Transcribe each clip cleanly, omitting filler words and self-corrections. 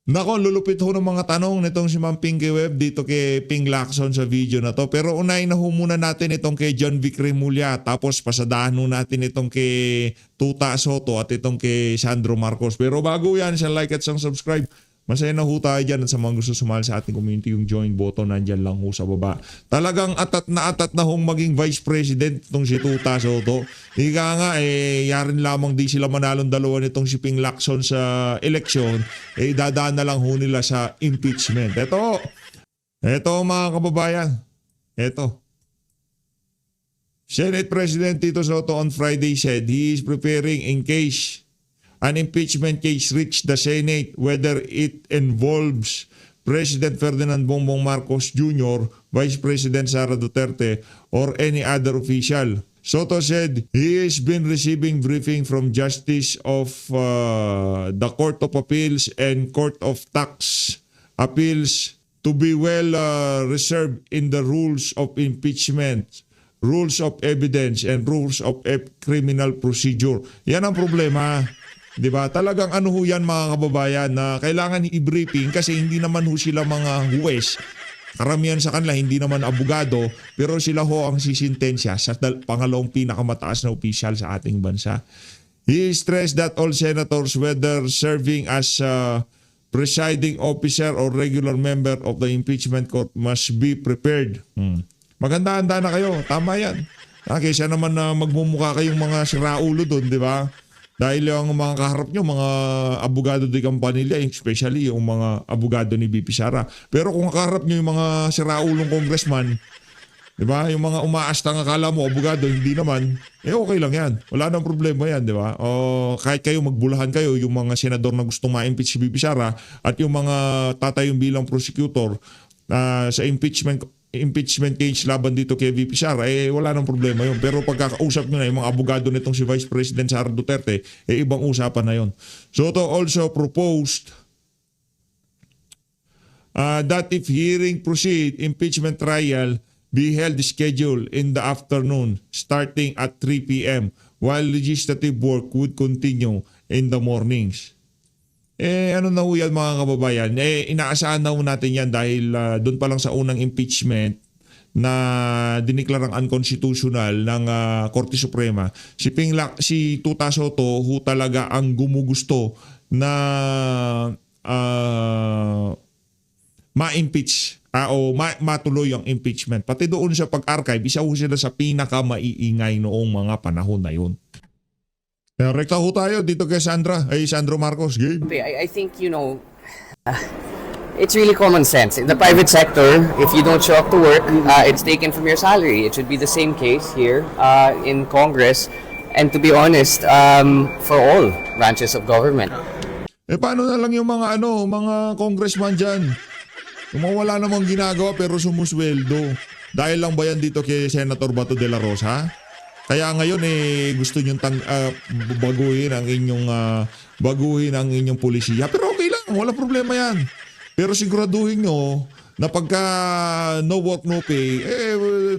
Nako, lulupit ho ng mga tanong nitong si Ma'am Pinky Web dito kay Ping Lacson sa video na to. Pero unahin na ho muna natin itong kay John Vic Remulla. Tapos pasadahan ho natin itong kay Tuta Soto at itong kay Sandro Marcos. Pero bago yan, isang like at isang subscribe. Masaya na ho tayo dyan at sa mga gusto sumali sa ating community, yung join button nandyan lang ho sa baba. Talagang atat na hong maging vice president itong si Tuta Soto. Ika nga yarin lamang di sila manalong dalawa nitong si Ping Lacson sa eleksyon, dadaan na lang ho nila sa impeachment. Ito mga kababayan, ito. Senate President Tito Soto on Friday said he is preparing in case an impeachment case reached the Senate, whether it involves President Ferdinand Bongbong Marcos Jr., Vice President Sara Duterte, or any other official. Soto said he has been receiving briefing from Justice of the Court of Appeals and Court of Tax Appeals to be well reserved in the rules of impeachment, rules of evidence, and rules of criminal procedure. Yan ang problema. 'Di ba? Talagang ano ho yan mga kababayan na kailangan i-briefing kasi hindi naman ho sila mga huwes. Karamihan sa kanila hindi naman abogado pero sila ho ang sisintensya sa pangalawang pinakamataas na opisyal sa ating bansa. He stressed that all senators, whether serving as presiding officer or regular member of the impeachment court, must be prepared. Maganda-handa na kayo. Tama yan. Kaysa naman na magmumukha kayong mga siraulo doon, di ba? Dahil yung mga kaharap nyo, mga abogado di Campanilla, especially yung mga abogado ni BP Sara. Pero kung kaharap nyo yung mga siraulong congressman, di ba? Yung mga umaastang akala mo, abogado, hindi naman, okay lang yan. Wala nang problema yan, di ba? O kahit kayo magbulahan kayo, yung mga senador na gustong ma-impeach si BP Sara at yung mga tatayong bilang prosecutor sa impeachment case laban dito kay VP Sara, wala nang problema yun. Pero pagkakausap nyo na yung mga abogado nitong si Vice President Sara Duterte, ibang usapan na yun. Soto also proposed that if hearing proceed, impeachment trial be held scheduled in the afternoon starting at 3 p.m. while legislative work would continue in the mornings. Ano na ho yan mga kababayan? Inaasahan na ho natin yan dahil doon pa lang sa unang impeachment na diniklarang unconstitutional ng Korte Suprema. Si Tuta Soto ho talaga ang gumugusto na ma-impeach o matuloy ang impeachment. Pati doon sa pag-archive, isa ho sila sa pinaka-maiingay noong mga panahon na yun. Rekta ho tayo dito kay Sandro Marcos. Game. I think, it's really common sense. In the private sector, if you don't show up to work, it's taken from your salary. It should be the same case here in Congress. And to be honest, for all branches of government. Paano na lang yung mga congressman dyan? Yung mga wala namang ginagawa pero sumusweldo. Dahil lang ba yan dito kay Senator Bato de la Rosa? Kaya ngayon gusto niyo baguhin ang inyong polisiya. Pero okay lang, wala problema 'yan. Pero siguraduhin niyo na pagka no work no pay,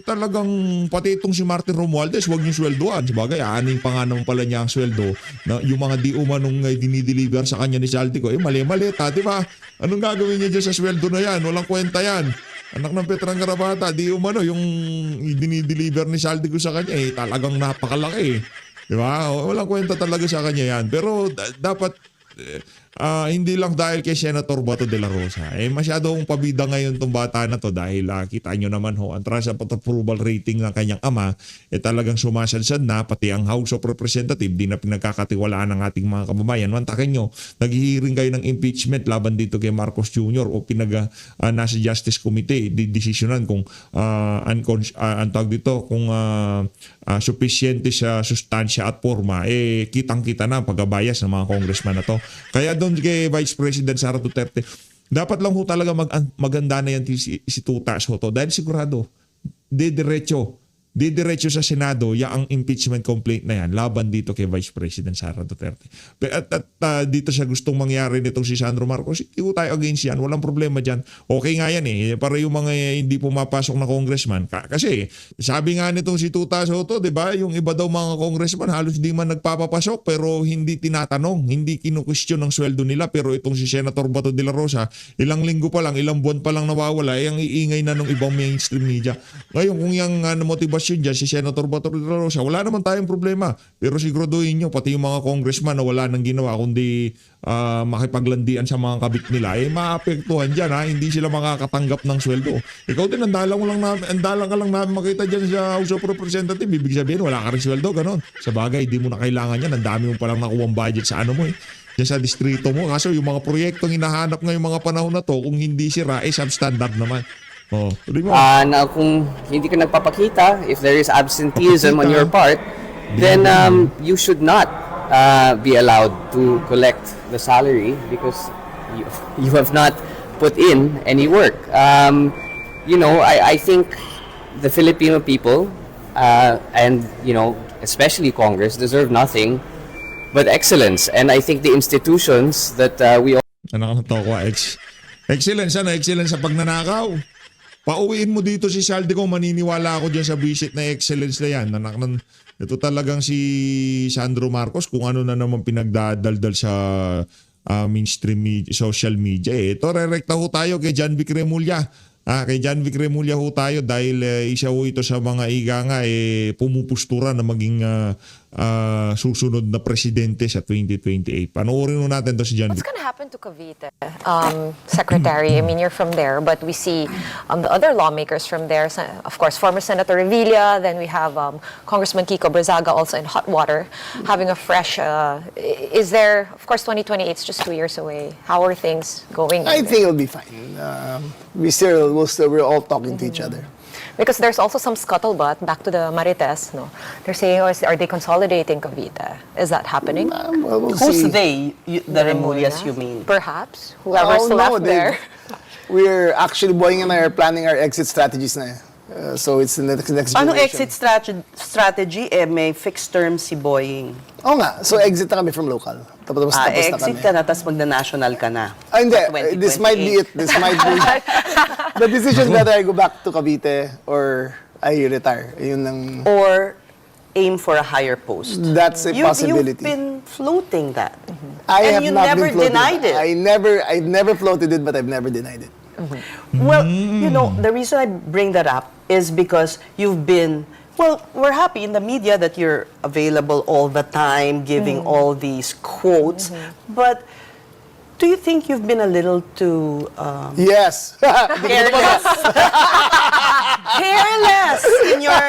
talagang pati itong si Martin Romualdez, wag niyo sweldoan. Sabagay, aning pa nga naman pala niya ang sweldo na yung mga di umanong dinideliver sa kanya ni Saldico. Mali-mali di ba? Anong gagawin niya dyan sa sweldo na 'yan? Walang kwenta 'yan. Anak ng Petrang Garapata, di umano yung dinideliver ni Saldico sa kanya talagang napakalaki. Di ba? Walang kwenta talaga sa kanya yan. Pero dapat hindi lang dahil kay Senator Bato de la Rosa. Masyadong pabida ngayon tong bata na to dahil kita nyo naman ho, ang trust approval rating ng kanyang ama talagang sumasadsad na, pati ang House of Representatives di na pinagkakatiwalaan ng ating mga kababayan. Mantakin nyo, naghihiring kayo ng impeachment laban dito kay Marcos Jr. o nasa Justice Committee, desisyonan kung kung sufficiente sa sustansya at forma, kitang-kita na ang pagbabayas ng mga congressman na to. Kaya doon kay Vice President Sara Duterte, dapat lang ho talaga maganda na yan si Tuta Soto dahil sigurado, diretso didiretso sa Senado ang impeachment complaint na yan laban dito kay Vice President Sara Duterte. Dito sa gustong mangyari nitong si Sandro Marcos, hindi ko tayo against yan. Walang problema dyan. Okay nga yan eh. Para yung mga hindi pumapasok na congressman. Kasi sabi nga nitong si Tuta Soto, di ba, yung iba daw mga congressman halos di man nagpapapasok pero hindi tinatanong, hindi kinukwestiyon ng sweldo nila. Pero itong si Senator Bato de la Rosa, ilang linggo pa lang, ilang buwan pa lang nawawala, ang iingay na ng ibang mainstream media. Ngayon kung yung motivasyon dyan, si Senator Bato de la Rosa, wala naman tayong problema. Pero siguraduhin nyo, pati yung mga congressman na wala nang ginawa kundi makipaglandian sa mga kabit nila, maapektuhan dyan ha. Hindi sila makakatanggap ng sweldo. Ikaw din, andalang ka lang namin makita dyan sa House of Representatives. Ibig sabihin, wala ka rin sweldo, ganon. Sa bagay, hindi mo na kailangan yan. Ang dami mo palang nakuha budget sa ano mo eh. Diyan sa distrito mo. Kaso yung mga proyektong hinahanap ngayong mga panahon na to, kung hindi sira, substandard naman. Oh, na kung hindi ka nagpapakita, if there is absenteeism on your part, then you should not be allowed to collect the salary because you have not put in any work. I think the Filipino people and especially Congress deserve nothing but excellence, and I think the institutions that we all excellence sa pagnanakaw. Pauwiin mo dito si Saldico, maniniwala ako dyan sa visit na excellence na yan. Ito talagang si Sandro Marcos, kung ano na naman pinagdadaldal sa mainstream social media. Ito, rerekta ho tayo kay John Vic Remulla. Kay John Vic Remulla ho tayo dahil isa ho ito sa mga iga nga pumupustura na maging susunod na presidente sa 2028. Panoorin mo natin to si John Vic. What's going to happen to Cavite, Secretary? I mean, you're from there, but we see the other lawmakers from there. Of course, former Senator Revilla. Then we have Congressman Kiko Brazaga also in hot water, having a fresh. Is there? Of course, 2028 is just 2 years away. How are things going? I think it'll be fine. We're all talking to each other. Because there's also some scuttlebutt back to the Marites. No, they're saying, are they consolidating Cavite? Is that happening? We'll Who's see. they? The Remullas, you mean? Perhaps whoever's left there. We're actually, Boying and I are planning our exit strategies na. So it's the next Anong generation. exit strategy? May fixed term si Boying. Oo nga. So exit na kami from local. Tapos na Exit kami. ka na, tapos magna-national ka na. Hindi. Sa 2028. This might be it. This might be the decision whether I go back to Cavite or I retire. Yun ang... Or aim for a higher post. That's a possibility. You've been floating that. I and have you not never been floated. denied it. I've never floated it, but I've never denied it. Well, the reason I bring that up is because you've been, we're happy in the media that you're available all the time, giving all these quotes, but do you think you've been a little too Yes. careless? Careless in your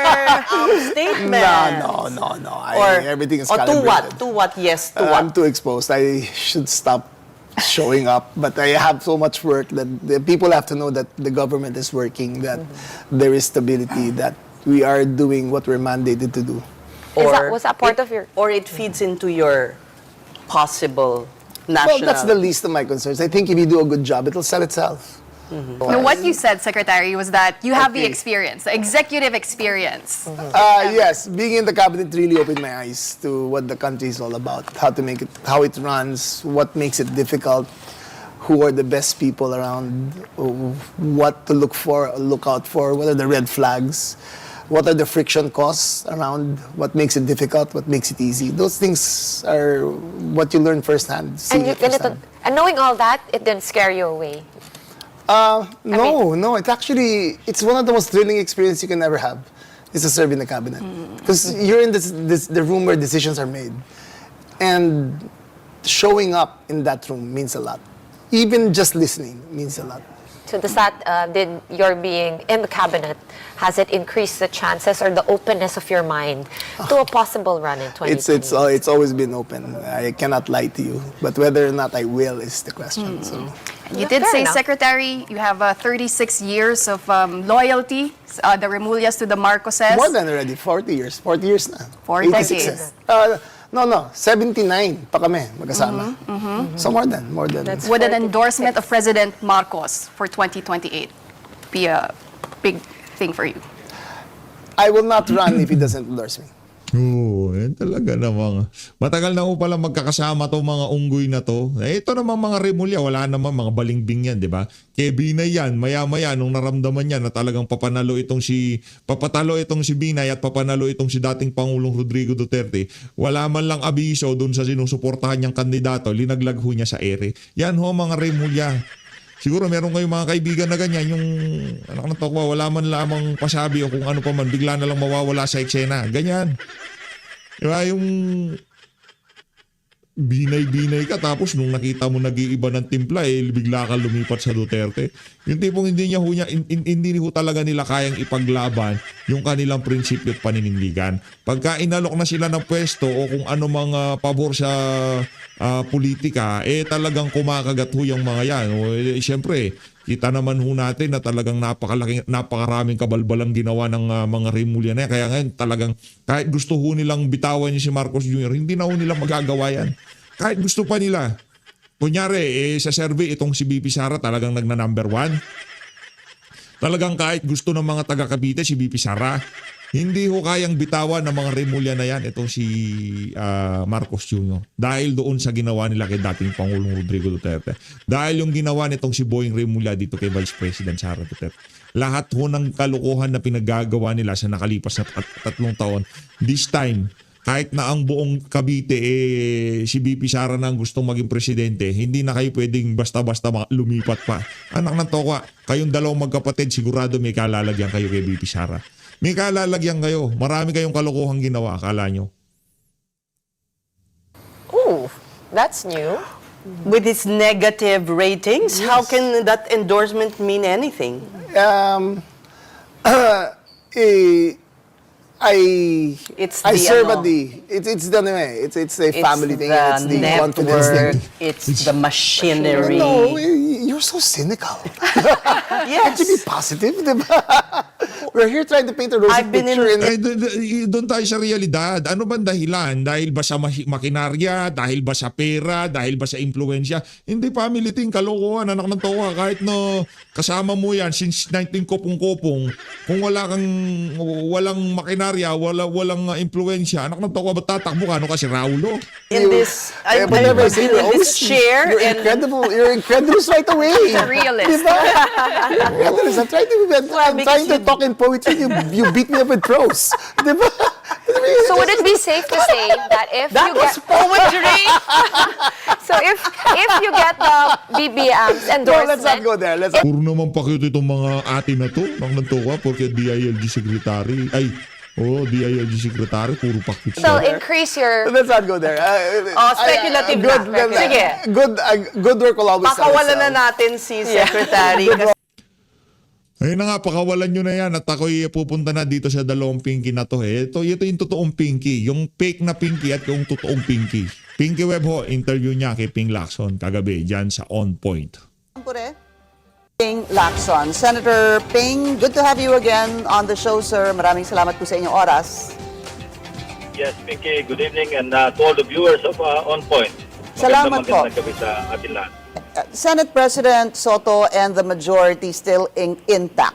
statement. No. Or Everything is or to calibrated. what? To what? Yes, to I'm what? too exposed. I should stop showing up, but I have so much work that the people have to know that the government is working, that there is stability, that we are doing what we're mandated to do. Was that part of your? Or it feeds into your possible Well, national... that's the least of my concerns. I think if you do a good job, it'll sell itself. No, what you said, Secretary, was that you have the Okay. experience, the executive experience. Yes, being in the cabinet really opened my eyes to what the country is all about, how to make it, how it runs, what makes it difficult, who are the best people around, what to look out for, what are the red flags, what are the friction costs around, what makes it difficult, what makes it easy. Those things are what you learn firsthand. seeing it firsthand. And knowing all that, it didn't scare you away. No, it's one of the most thrilling experiences you can ever have, is to serve in the cabinet. Because you're in the room where decisions are made. And showing up in that room means a lot. Even just listening means a lot. So does that, did your being in the cabinet, has it increased the chances or the openness of your mind to a possible run in 2020? It's always been open. I cannot lie to you. But whether or not I will is the question. So. You did Fair say, enough. Secretary, you have 36 years of loyalty, the Remullas to the Marcoses. More than already, 40 years. 40 years na. 4 86 decades. eh. No, 79 pa kami magkasama. So more than. That's Would an 46. endorsement of President Marcos for 2028 be a big thing for you? I will not run if he doesn't endorse me. Oo, talaga namang. Matagal na ko pala magkakasama to mga unggoy na to. Ito namang mga Remulla, wala naman mga balingbing yan, di ba? Kaya Binay yan, maya-maya nung naramdaman niya na talagang papatalo itong si Binay at papanalo itong si dating Pangulong Rodrigo Duterte, wala man lang abiso dun sa sinusuportahan niyang kandidato, linaglag ho niya sa ere. Yan ho mga Remulla. Siguro meron kayong mga kaibigan na ganyan, yung anak ng tokwa, wala man lamang pasabi o kung ano pa man, bigla na lang mawawala sa eksena. Ganyan. Diba yung binay-binay ka tapos nung nakita mo nag-iiba ng timpla bigla ka lumipat sa Duterte. Yung tipong hindi ho talaga nila kayang ipaglaban yung kanilang prinsipyo at paninindigan. Pagka inalok na sila ng pwesto o kung ano mga pabor sa politika, talagang kumakagat ho yung mga yan. Siyempre, kita naman ho natin na talagang napakaraming kabalbalang ginawa ng mga Remulla na yan. Kaya ngayon talagang kahit gusto ho nilang bitawan niya si Marcos Jr., hindi na ho nilang magagawa yan. Kahit gusto pa nila. Kunyari, sa survey, itong si BP Sara talagang nagna-number 1. Talagang kahit gusto ng mga taga Cavite, si BP Sara, hindi ho kayang bitawan ng mga Remulla na yan itong si Marcos Jr. Dahil doon sa ginawa nila kay dating Pangulong Rodrigo Duterte. Dahil yung ginawa nitong si Boying Remulla dito kay Vice President Sara Duterte. Lahat ho ng kalukuhan na pinaggagawa nila sa nakalipas na 3 taon, this time, kahit na ang buong Cavite si BP Sara na ang gustong maging presidente, hindi na kayo pwedeng basta-basta lumipat pa. Anak ng tokwa, kayong dalawang magkapatid, sigurado may kalalagyan kayo kay BP Sara. May kalalagyan kayo. Marami kayong kalokohang ginawa, akala nyo. Ooh, that's new. With its negative ratings, how can that endorsement mean anything? It's I the serve ano, at it's a family thing. It's the confidence network, thing. it's the machinery. No, you're so cynical. Can't you be positive, diba? We're here trying to paint a rosy I've been picture. Doon tayo sa realidad. Ano ba dahilan? Dahil ba sa makinarya? Dahil ba sa pera? Dahil ba sa impluensya? Hindi family thing, kalokohan, anak ng towa. Kahit no kasama mo yan since 19 kopong-kopong, kung walang makinarya, walang impluensya, anak ng towa, ba't tatakbo ka? Ano kasi Raulo? In this, I've Whenever I been say in this chair you're and incredible. You're incredulous right away. The realist. Diba? Incredulous. I'm trying to talk in poetry. You beat me up with prose. Diba? So would it be safe to say that if that you was get poetry. so if you get the BBM's No, endorsement, let's not go there. Puro naman pakito itong mga atin na to. Anak ng towa, porque DILG secretary. DILG secretary, puro pakit it'll siya. increase your Let's not go there. Speculative good, na. Sige. good work will always sell Pakawalan na itself. natin si Secretary. kasi Ayun na nga, pakawalan nyo na yan at ako'y pupunta na dito sa dalawang pinky na to. Ito yung totoong pinky. Yung fake na pinky at yung totoong pinky. Pinky Web ho, interview niya kay Ping Lacson kagabi dyan sa On Point. Ping Lacson. Senator Ping, good to have you again on the show, sir. Maraming salamat po sa inyong oras. Yes, Pinky, good evening and to all the viewers of On Point. Salamat po. Magandang gabi sa atin lahat. Senate President Soto and the majority still intact.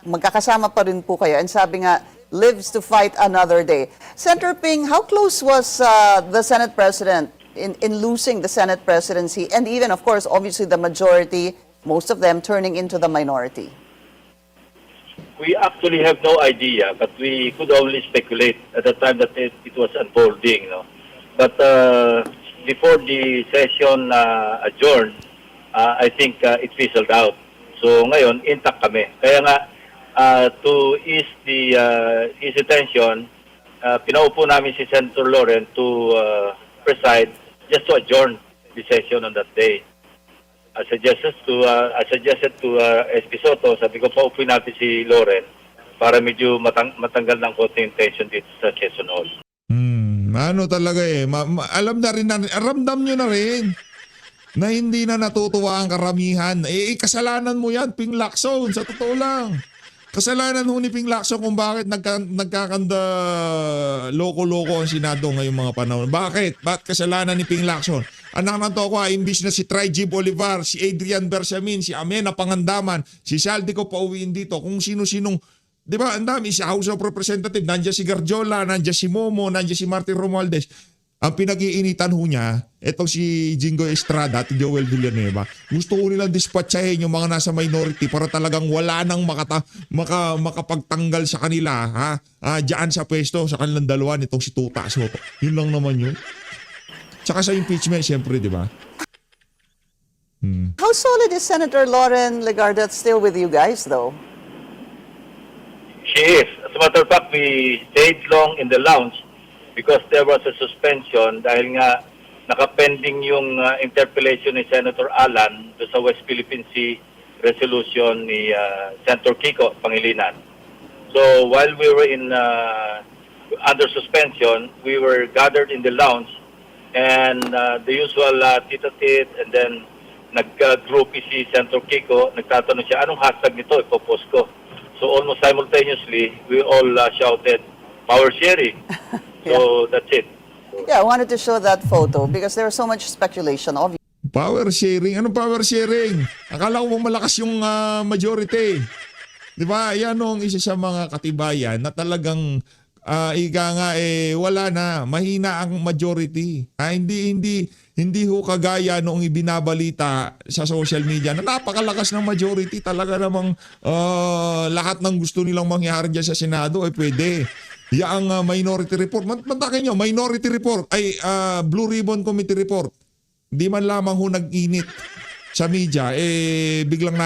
Magkakasama pa rin po kayo. And sabi nga, lives to fight another day. Senator Ping, how close was the Senate President in losing the Senate presidency? And even, of course, obviously the majority, most of them turning into the minority. We actually have no idea, but we could only speculate at the time that it was unfolding. No? But before the session adjourned, I think it fizzled out. So ngayon, intact kami. Kaya nga, to ease the tension, pinaupo namin si Senator Loren to preside just to adjourn the session on that day. I suggested to SP Soto, sabi ko paupuin natin si Loren para medyo matanggal ng konting tension dito sa Quezon Hall. Ano talaga alam na rin, ramdam nyo na rin na hindi na natutuwa ang karamihan. Kasalanan mo yan, Ping Lacson, sa totoo lang. Kasalanan ho ni Ping Lacson kung bakit nagkakanda loko-loko ang Senado ngayong mga panahon. Bakit? Bakit kasalanan ni Ping Lacson? Anak ng toko, imbis na si Trajib Olivar, si Adrian Bersamin, si Amena Pangandaman, si Saldico pauwiin dito, kung sino-sinong Di ba? Ang dami sa House of Representatives. Nandiyan si Garjola, nandiyan si Momo, nandiyan si Martin Romualdez. Ang pinag-iinitan ho niya, etong si Jinggoy Estrada at Joel Villanueva, gusto ko nilang dispatchahin yung mga nasa minority para talagang wala nang makapagtanggal sa kanila, diyan sa pwesto, sa kanilang dalawa nitong si Tuta Soto. Yun lang naman yun. Tsaka sa impeachment, siyempre, di ba? How solid is Senator Lauren Legarda still with you guys, though? She is. As a matter of fact, we stayed long in the lounge because there was a suspension dahil nga nakapending yung interpellation ni Senator Alan do sa West Philippine Sea resolution ni Senator Kiko Pangilinan. So while we were under suspension, we were gathered in the lounge and the usual tita-tit, and then nag-groupie si Senator Kiko, nagtatanong siya, anong hashtag nito, ipopost ko. So almost simultaneously, we all shouted, power sharing. So that's it. Yeah, I wanted to show that photo because there was so much speculation. Power sharing? Anong power sharing? Akala ko malakas yung majority. Di ba? Yan ang isa sa mga katibayan na talagang ika nga wala na, mahina ang majority. Hindi ho kagaya noong ibinabalita sa social media na napakalakas ng majority. Talaga namang lahat ng gusto nilang mangyari dyan sa Senado ay pwede. Yang minority report, mantakin nyo, minority report ay Blue Ribbon Committee report. Di man lamang ho nag-init sa media, biglang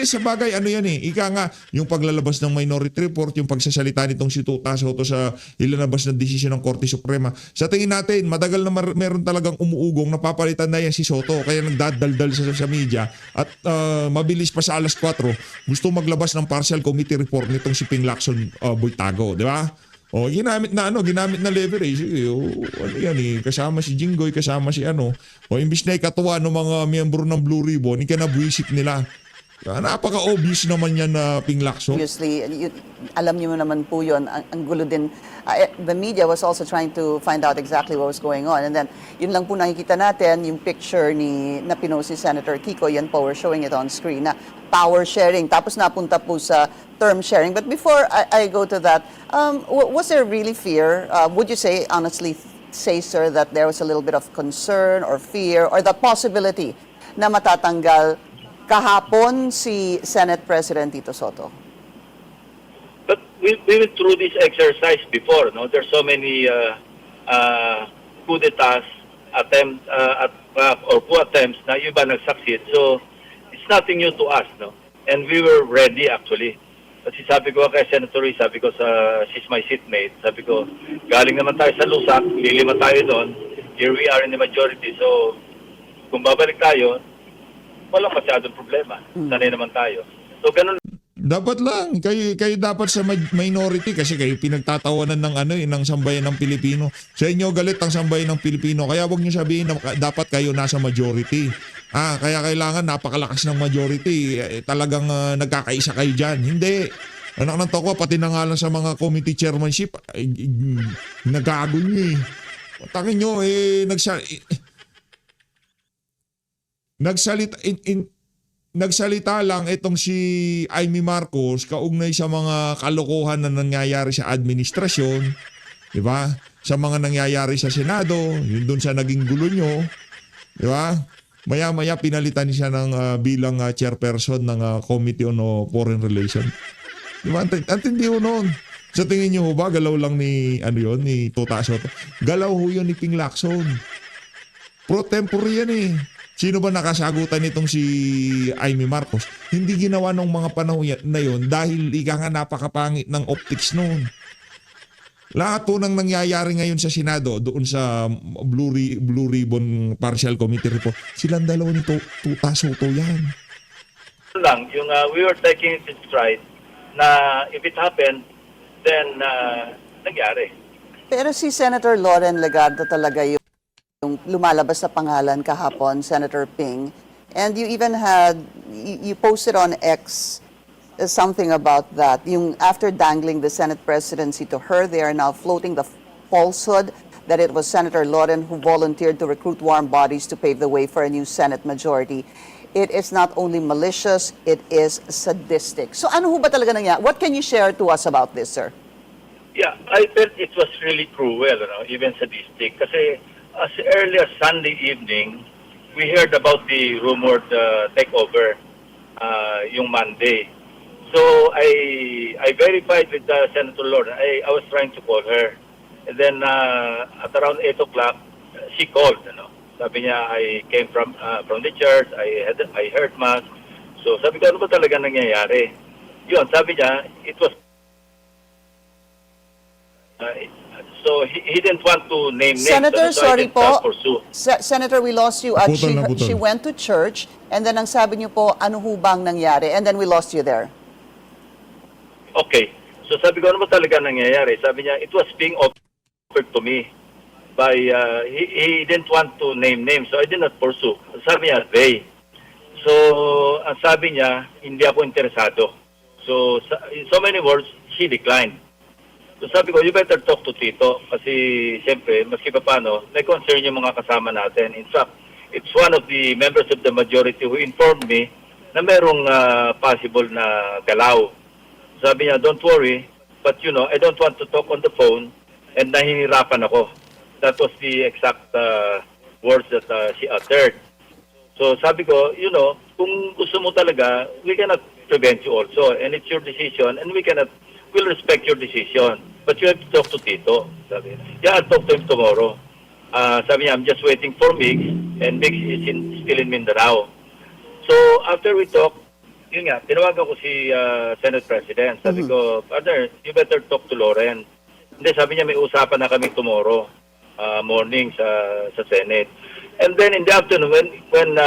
sa bagay, ano yan ika nga, yung paglalabas ng minority report, yung pagsasalita nitong si Tuta Soto sa ilalabas na desisyon ng Korte Suprema. Sa tingin natin, matagal na meron talagang umuugong, napapalitan na yan si Soto, kaya nagdadaldal sa media, at mabilis pa sa alas 4, gusto maglabas ng partial committee report nitong si Ping Lacson Boytago, di ba? Ginamit na leverage. Ano yan kasama si Jinggoy, kasama si imbis na ikatuwa ng mga miyembro ng Blue Ribbon, ikinabwisit nila. Napaka-obvious naman yan na Ping Lacson. Obviously, alam niyo naman po yun, ang gulo din. The media was also trying to find out exactly what was going on. And then, yun lang po nakikita natin, yung picture na pinost si Senator Kiko, yan po, we're showing it on screen, na power sharing. Tapos napunta po sa term sharing. But before I go to that, was there really fear? Would you say, honestly, sir, that there was a little bit of concern or fear or the possibility na matatanggal kahapon si Senate President Tito Soto? But we went through this exercise before, no? There's so many coup d'etats attempts or coup attempts na yung iba nag-succeed. So it's nothing new to us, no? And we were ready actually. Kasi sabi ko kay Senator Risa, sabi ko she's my seatmate, sabi ko, galing naman tayo sa Lusak, lilima tayo doon, here we are in the majority, so kung babalik tayo, walang masyadong problema. Sanay naman tayo. So ganun. Dapat lang kayo dapat sa minority kasi kayo pinagtatawanan ng ng sambayan ng Pilipino. Sa inyo galit ang sambayan ng Pilipino. Kaya wag niyo sabihin na dapat kayo nasa majority. Kaya kailangan napakalakas ng majority. Talagang nagkakaisa kayo diyan. Hindi. Anak ng toko, pati na nga lang sa mga committee chairmanship, nagago niyo Takin nyo, nagsalita lang itong si Amy Marcos kaugnay sa mga kalokohan na nangyayari sa administrasyon, di ba? Sa mga nangyayari sa Senado, yun doon sa naging gulo nyo, di ba? Maya-maya pinalitan siya ng bilang chairperson ng Committee on Foreign Relations. Di ba? Antindi ho noon. Sa tingin nyo ba, galaw lang ni Tuta Soto? Galaw ho yun ni Ping Lacson. Pro tempore yan Sino ba nakasagutan nitong si Amy Marcos? Hindi ginawa ng mga panahon na yon dahil ika nga napakapangit ng optics noon. Lahat po nang nangyayari ngayon sa Senado, doon sa Blue Ribbon Partial Committee Report, silang dalawa ni Tuta Soto yan. Lang, yung we were taking it in stride na if it happened, then nangyari. Pero si Senator Lauren Legarda talaga yung lumalabas na pangalan kahapon, Senator Ping. And you even you posted on X something about that. Yung after dangling the Senate presidency to her, they are now floating the falsehood that it was Senator Lauren who volunteered to recruit warm bodies to pave the way for a new Senate majority. it is not only malicious, it is sadistic. So ano ho ba talaga nangyari? What can you share to us about this, sir? Yeah, I felt it was really cruel, even sadistic. Kasi as early as Sunday evening, we heard about the rumored takeover yung Monday. So I verified with Senator Lord. I was trying to call her. And then at around 8 o'clock, she called. Sabi niya, I came from the church. I heard mass. So sabi ko, ano ba talaga nangyayari? Yun, sabi niya, it was so he didn't want to name names. Senator, so I sorry didn't, po. pursue. Senator, we lost you. Naputol na putol. She went to church, and then ang sabi niyo po, ano ho bang nangyari? And then we lost you there. Okay. So sabi ko, ano ba talaga nangyayari? Sabi niya, it was being offered to me by, he didn't want to name names, so I did not pursue. Sabi niya, they. So, ang sabi niya, hindi ako interesado. So, in so many words, she declined. So sabi ko, you better talk to Tito kasi siyempre, maski pa paano, may concern yung mga kasama natin. In fact, it's one of the members of the majority who informed me na merong possible na galaw. Sabi niya, don't worry, but I don't want to talk on the phone and nahihirapan ako. That was the exact words that she uttered. So sabi ko, kung gusto mo talaga, we cannot prevent you also and it's your decision and we'll respect your decision. But you have to talk to Tito. Sabi, yeah, I'll talk to him tomorrow. Sabi niya, I'm just waiting for Mix, and Mix is still in Mindanao. So, after we talk, yun nga, tinawagan ko si Senate President. Sabi ko, partner, you better talk to Lauren. Hindi, sabi niya, may usapan na kami tomorrow morning sa Senate. And then in the afternoon, when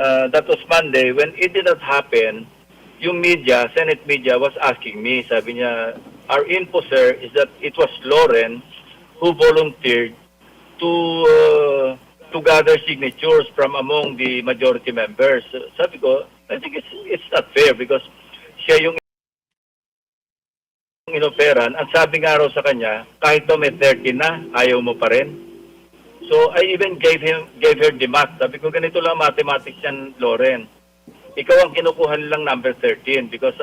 that was Monday, when it did not happen, yung media, Senate media, was asking me, sabi niya, our info, sir, is that it was Lauren who volunteered to gather signatures from among the majority members. Sabi ko, I think it's not fair because siya yung inoperan. Ang sabi nga raw sa kanya, kahit daw may 30 na, ayaw mo pa rin. So I even gave her the math. Sabi ko, ganito lang mathematics yan, Lauren. Ikaw ang kinukuha nilang number 13 because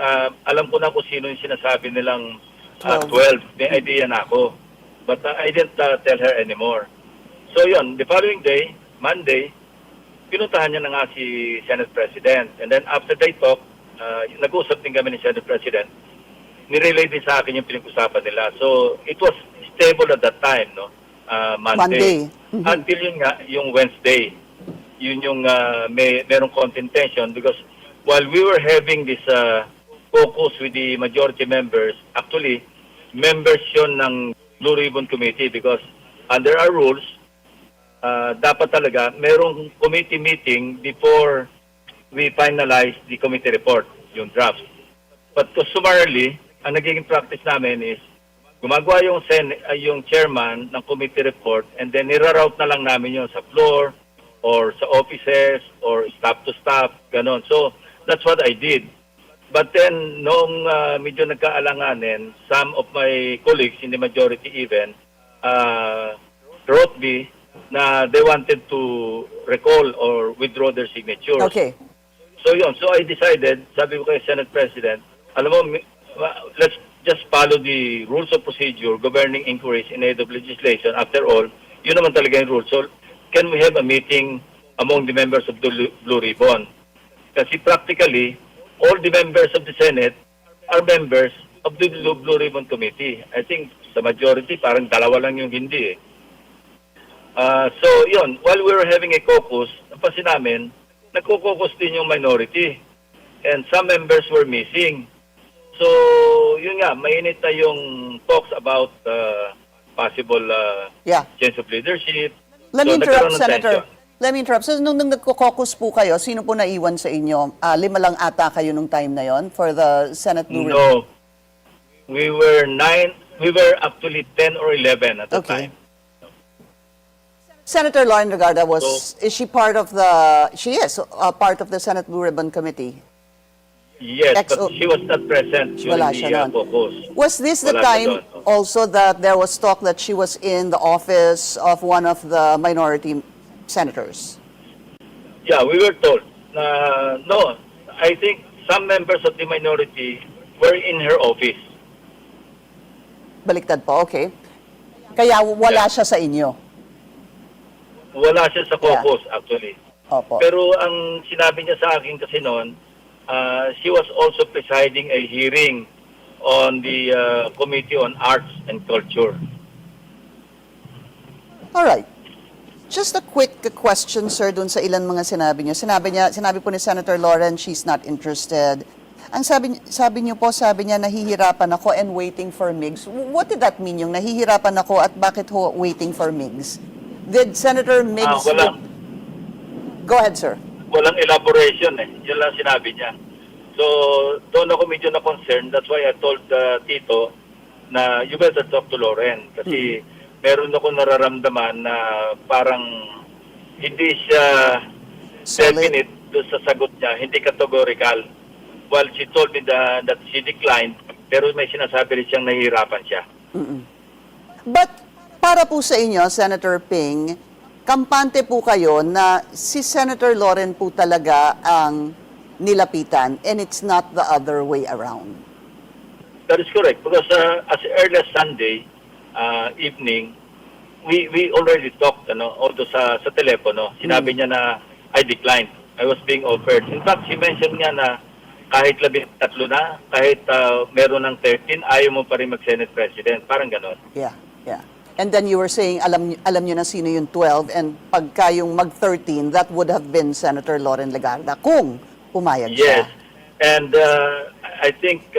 alam ko na kung sino yung sinasabi nilang 12. May idea na ako. But I didn't tell her anymore. So yun, the following day, Monday, pinuntahan niya na nga si Senate President. And then after they talk, nag-usap din kami ni Senate President. Nirelay din sa akin yung pinag-usapan nila. So it was stable at that time, Monday. Until yun nga, yung Wednesday. Yun yung merong contention because while we were having this focus with the majority members, actually, members yun ng Blue Ribbon Committee because under our rules, dapat talaga merong committee meeting before we finalize the committee report, yung draft. But customarily, ang nagiging practice namin is gumagawa yung chairman ng committee report and then niraroute na lang namin yun sa floor or sa offices or staff to staff, ganon. So, that's what I did. But then, noong medyo nagkaalanganin, some of my colleagues in the majority even wrote me na they wanted to recall or withdraw their signatures. Okay. So yun, so I decided, sabi ko kay Senate President, alam mo, let's just follow the rules of procedure governing inquiries in aid of legislation. After all, yun naman talaga yung rules. So, can we have a meeting among the members of the Blue Ribbon? Kasi practically, all the members of the Senate are members of the Blue Ribbon Committee. I think sa majority, parang dalawa lang yung hindi eh. So, yun, while we were having a caucus, napansin namin, nagko-caucus din yung minority. And some members were missing. So, yun nga, mainit na yung talks about possible change of leadership. Let me So, interrupt, nagkaroon ng Senator. tension. Let me interrupt. So, nung nagko-caucus po kayo, sino po naiwan sa inyo? 5 lang ata kayo nung time na yon for the Senate Blue Ribbon? No. We were actually 10 or 11 at the time. Senator Lauren Regarda is she part of she is part of the Senate Blue Ribbon Committee? Yes, but she was not present during Wala the siya nun. caucus. Was this the Wala siya time doon. also that there was talk that she was in the office of one of the minority senators? Yeah, we were told. No, I think some members of the minority were in her office. Baliktad po, okay. Kaya wala siya sa inyo. Wala siya sa caucus, actually. Opo. Pero ang sinabi niya sa akin kasi noon, she was also presiding a hearing on the Committee on Arts and Culture. All right. Just a quick question, sir, dun sa ilan mga sinabi niyo. Sinabi po ni Senator Lauren, she's not interested. Ang sabi niyo po, sabi niya, nahihirapan ako and waiting for MIGS. What did that mean, yung nahihirapan ako at bakit ho waiting for MIGS? Did Senator MIGS... Go ahead, sir. Walang elaboration eh. Yun lang sinabi niya. So, doon ako medyo na-concern. That's why I told Tito na you better talk to Lauren. Kasi meron ako nararamdaman na parang hindi siya definite doon sa sagot niya. Hindi categorical. Well, she told me that she declined, pero may sinasabi rin siyang nahihirapan siya. But para po sa inyo, Senator Ping, kampante po kayo na si Senator Lauren po talaga ang nilapitan and it's not the other way around. That is correct. Because as early as Sunday evening, we already talked, although sa telepono. Sinabi niya na I declined. I was being offered. In fact, she mentioned niya na kahit 13 na, kahit meron ng 13, ayaw mo pa rin mag-Senate President. Parang ganon. Yeah, yeah. And then you were saying, alam niyo na sino yung 12 and pagka yung mag-13, that would have been Senator Lauren Legarda kung pumayag siya. Yes. And I think,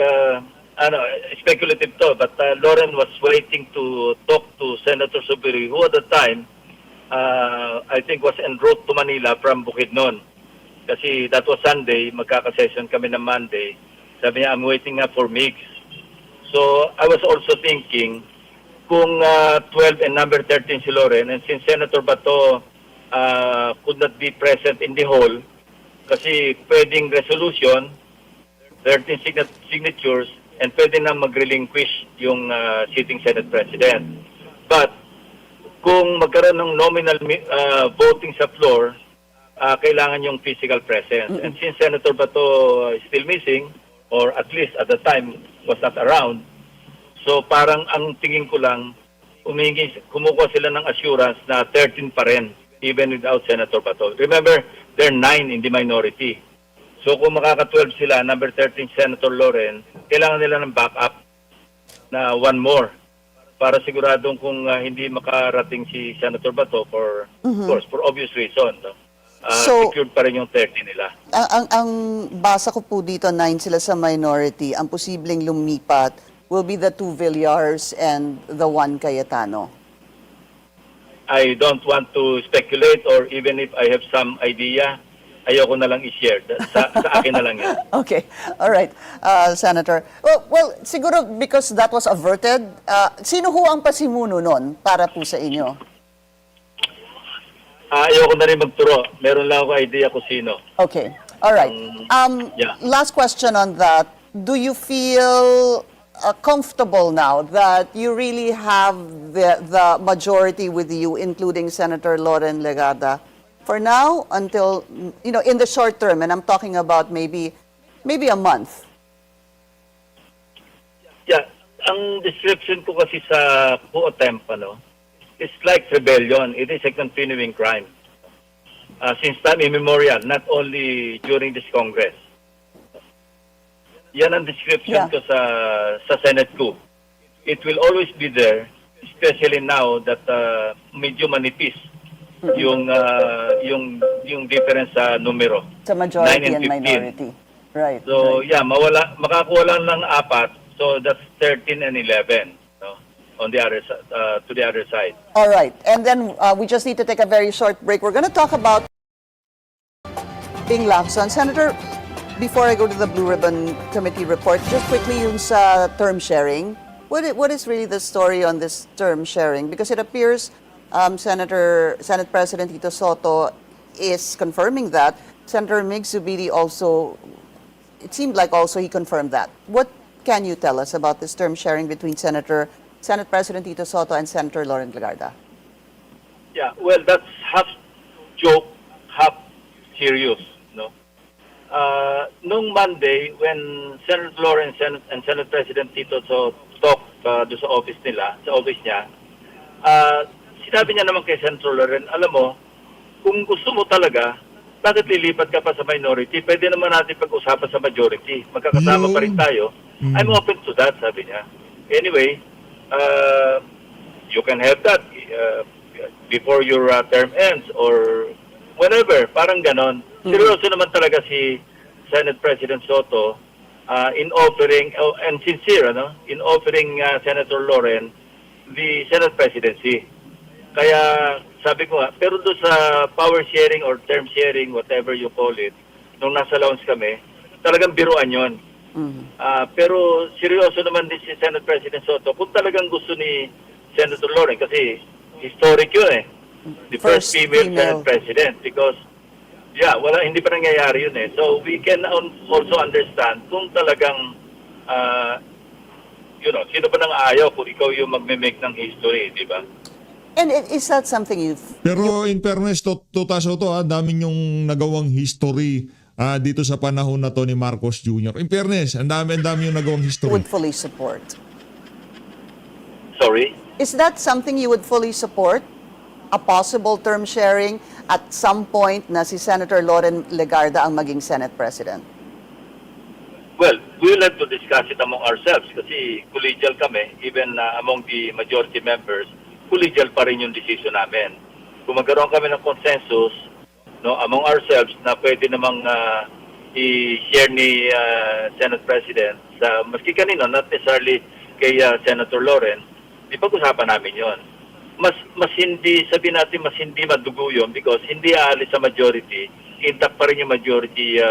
speculative to, but Lauren was waiting to talk to Senator Subiri, who at the time, I think was en route to Manila from Bukidnon. Kasi that was Sunday, magkaka-session kami ng Monday. Sabi niya, I'm waiting nga for MIGS. So I was also thinking, kung 12 and number 13 si Lauren, and since Senator Bato could not be present in the hall, kasi pwedeng resolution, 13 signatures, and pwede na mag-relinquish yung sitting Senate President. But kung magkaroon ng nominal voting sa floor, kailangan yung physical presence. And since Senator Bato is still missing, or at least at the time was not around, so parang ang tingin ko lang, kumukuha sila ng assurance na 13 pa rin, even without Senator Bato. Remember, they're 9 in the minority. So kung makaka-12 sila, number 13 Senator Lauren, kailangan nila ng backup na one more para siguradong kung hindi makarating si Senator Bato for, of course, for obvious reason. No? So, secured pa rin yung 30 nila. Ang basa ko po dito, 9 sila sa minority. Ang posibleng lumipat will be the 2 Villars and the 1 Cayetano. I don't want to speculate, or even if I have some idea, ayoko na lang i-share. Sa akin na lang yan. Okay. All right, Senator. Well, siguro because that was averted, sino ho ang pasimuno nun para po sa inyo? Ayoko na rin magturo. Meron lang ako idea kung sino. Okay. All right. Yeah. Last question on that. Do you feel comfortable now that you really have the majority with you, including Senator Lauren Legarda, for now until, in the short term, and I'm talking about maybe a month? Yeah. Ang description ko kasi sa coup attempt, it's like rebellion. It is a continuing crime. Since time immemorial, not only during this Congress. Yan ang description ko sa Senate coup. It will always be there, especially now that medyo manipis yung difference sa numero. Sa majority 9 and 15. minority. Right. So, right. yeah, makakuha lang ng 4. So, that's 13 and 11. On the other to the other side. All right. And then we just need to take a very short break. We're going to talk about Ping Lacson. Senator, before I go to the Blue Ribbon Committee report, just quickly yung sa term sharing. What is really the story on this term sharing? Because it appears Senate President Tito Soto is confirming that. Senator Mig Zubiri also, it seemed like also he confirmed that. What can you tell us about this term sharing between Senate President Tito Soto and Senator Lauren Legarda? Yeah, well, that's half joke, half serious, nung Monday, when Senator Lawrence and Senate President Tito talked doon sa office niya, sinabi niya naman kay Senator Lawrence, alam mo, kung gusto mo talaga, bakit lilipat ka pa sa minority? Pwede naman natin pag-usapan sa majority. Magkakasama pa rin tayo. I'm open to that, sabi niya. Anyway, you can have that before your term ends or whenever. Parang ganon. Seryoso naman talaga si Senate President Soto in offering, and sincere, in offering Senator Loren the Senate presidency. Kaya sabi ko nga, pero doon sa power sharing or term sharing, whatever you call it, nung nasa lounge kami, talagang biruan yon. Pero seryoso naman din si Senate President Soto kung talagang gusto ni Senator Loren, kasi historic yun eh. The first female Senate President, because hindi pa nangyayari yun eh. So we can also understand kung talagang sino pa nang ayaw kung ikaw yung magme-make ng history, di ba? And is that something you've Pero in fairness, Tuta Soto, dami yung nagawang history dito sa panahon na to ni Marcos Jr. In fairness, ang dami yung nagawang history. would fully support? Sorry? Is that something you would fully support? A possible term sharing at some point na si Senator Loren Legarda ang maging Senate President? Well, we'll have to discuss it among ourselves kasi collegial kami, even among the majority members, collegial pa rin yung decision namin. Kung magkaroon kami ng consensus among ourselves na pwede namang i-share ni Senate President sa maski kanino, not necessarily kay Senator Loren, pag-usapan namin yon. Mas hindi, sabihin natin, mas hindi madugo yun because hindi aalis sa majority, intact pa rin yung majority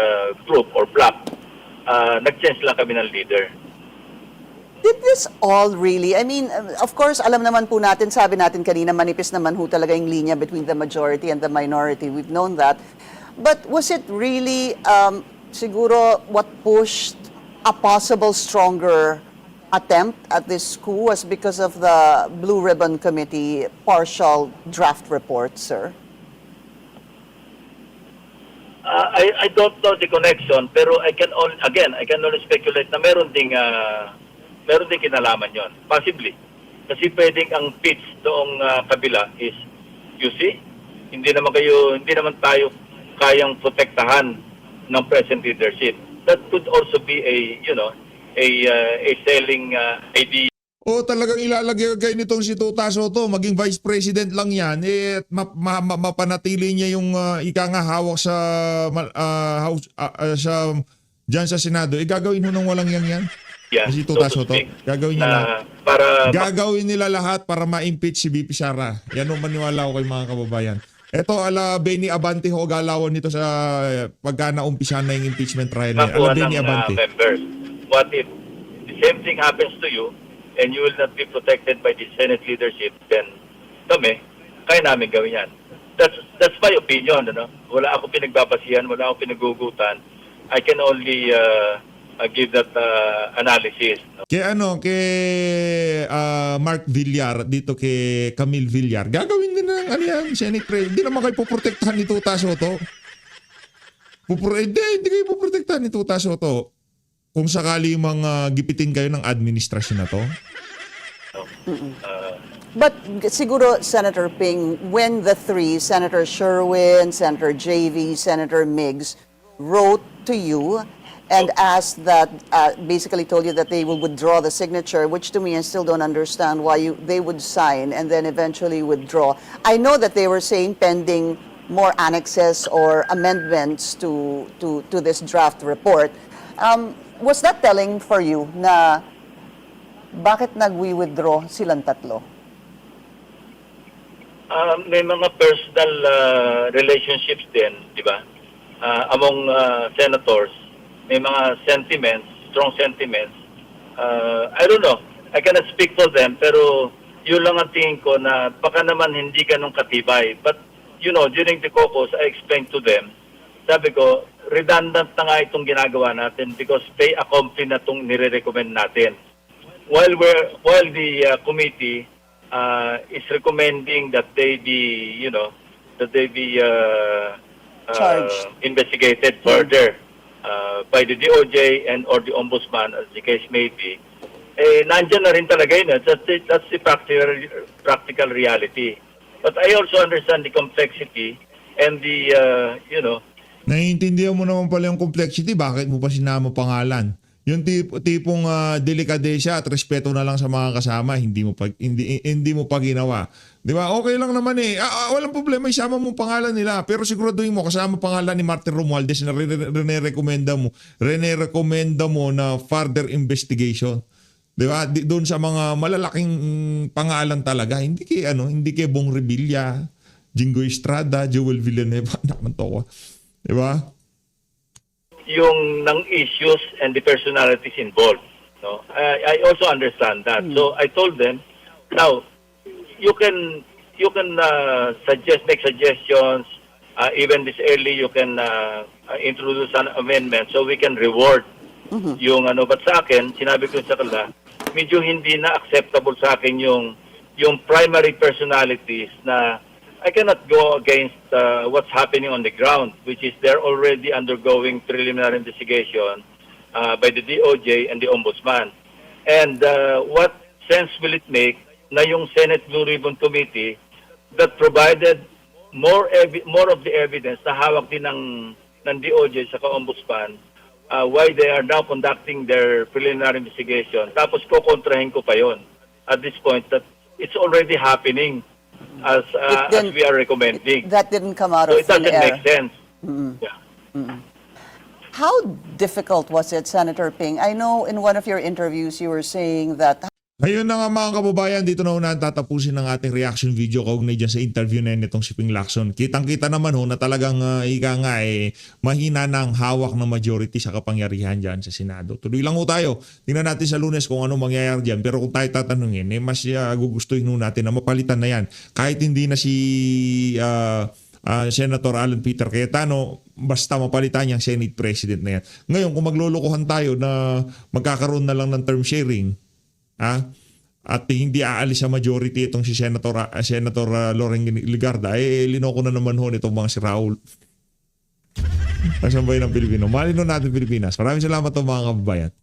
group or block. Nag-change lang kami ng leader. Did this all really, I mean, of course, alam naman po natin, sabi natin kanina, manipis naman ho talaga yung linya between the majority and the minority. We've known that. But was it really, siguro, what pushed a possible stronger attempt at this coup was because of the Blue Ribbon Committee partial draft report, sir? I don't know the connection, pero I can only speculate na meron ding kinalaman yon. Possibly. Kasi pwedeng ang pitch doong kabila is, you see, hindi naman tayo kayang protektahan ng present leadership. That could also be a selling idea. O talagang ilalagay nitong si Tuta Soto, maging Vice President lang yan, mapanatili niya yung hawak sa House, dyan sa Senado. Gagawin ho nang walang yan. Yeah, Si Tuta so to Soto. speak, Gagawin niya lahat. para Gagawin nila lahat para ma-impeach si VP Sara. Yan ang maniwala ko kay mga kababayan. Ito, Benny Abante ho, galawan nito sa pagka naumpisa na yung impeachment trial niya. makuha Benny ng Abante. members. What if the same thing happens to you and you will not be protected by the Senate leadership, then kaya namin gawin yan. That's my opinion. Wala akong pinagbabasihan, wala akong pinagugutan. I can only give that analysis. Kay Mark Villar, dito kay Camille Villar, gagawin din ng Senate President. Hindi naman kayo poprotektahan ni Tuta Soto. Hindi kayo poprotektahan ni Tuta Soto. Kung sakali mga gipitin kayo ng administrasyon na to. But siguro, Senator Ping, when the three, Senator Sherwin, Senator JV, Senator Miggs, wrote to you and asked that, basically told you that they will withdraw the signature, which to me I still don't understand why they would sign and then eventually withdraw. I know that they were saying pending more annexes or amendments to this draft report. Was that telling for you na bakit nag-withdraw silang tatlo? May mga personal relationships din, di ba? Among senators, may mga sentiments, strong sentiments. I don't know. I cannot speak for them, pero yun lang ang tingin ko na baka naman hindi ganun katibay. But, during the caucus, I explained to them, sabi ko, redundant na nga itong ginagawa natin because pay accompli na itong nire-recommend natin. While the committee is recommending that they be, Charged. investigated further. by the DOJ and or the Ombudsman, as the case may be, nandyan na rin talaga yun. That's the practical reality. But I also understand the complexity and the, Naiintindihan mo naman pala yung complexity, bakit mo pa sinama pangalan? Yung tipong delikadesya at respeto na lang sa mga kasama, hindi mo pa ginawa. 'Di ba? Okay lang naman eh. Walang problema, isama mo pangalan nila, pero siguraduhin mo kasama pangalan ni Martin Romualdez na renerekomenda mo na further investigation. 'Di ba? Doon sa mga malalaking pangalan talaga, hindi kay Bong Revilla, Jingo Estrada, Joel Villanueva, naman to ko. 'Di ba? yung ng issues and the personalities involved. No, I also understand that. So I told them, now you can make suggestions. Even this early, you can introduce an amendment so we can reward yung ano. But sa akin, sinabi ko sa kanila, medyo hindi na acceptable sa akin yung primary personalities na I cannot go against what's happening on the ground, which is they're already undergoing preliminary investigation by the DOJ and the Ombudsman. And what sense will it make na yung Senate Blue Ribbon Committee that provided more of the evidence na hawak din ng DOJ sa Ombudsman, why they are now conducting their preliminary investigation. Tapos kukontrahin ko pa yon at this point that it's already happening as we are recommending. That didn't come out So of it thin doesn't air. make sense. Yeah. How difficult was it, Senator Ping? I know in one of your interviews you were saying that. Ayun na nga mga kababayan, dito na unahan tatapusin ng ating reaction video kaugnay dyan sa interview na nitong si Ping Lacson. Kitang-kita naman na talagang mahina na ang hawak ng majority sa kapangyarihan dyan sa Senado. Tuloy lang tayo. Tingnan natin sa Lunes kung ano mangyayari dyan. Pero kung tayo tatanungin, mas gugustuhin natin na mapalitan na yan. Kahit hindi na si Senator Alan Peter Cayetano, basta mapalitan yung Senate President na yan. Ngayon, kung maglulukuhan tayo na magkakaroon na lang ng term sharing, at hindi aalis sa majority itong si Senator Loren Ligarda, linoko na naman itong mga si Raul. Ang sambayan ng Pilipino. Malino natin Pilipinas. Maraming salamat mga kababayan.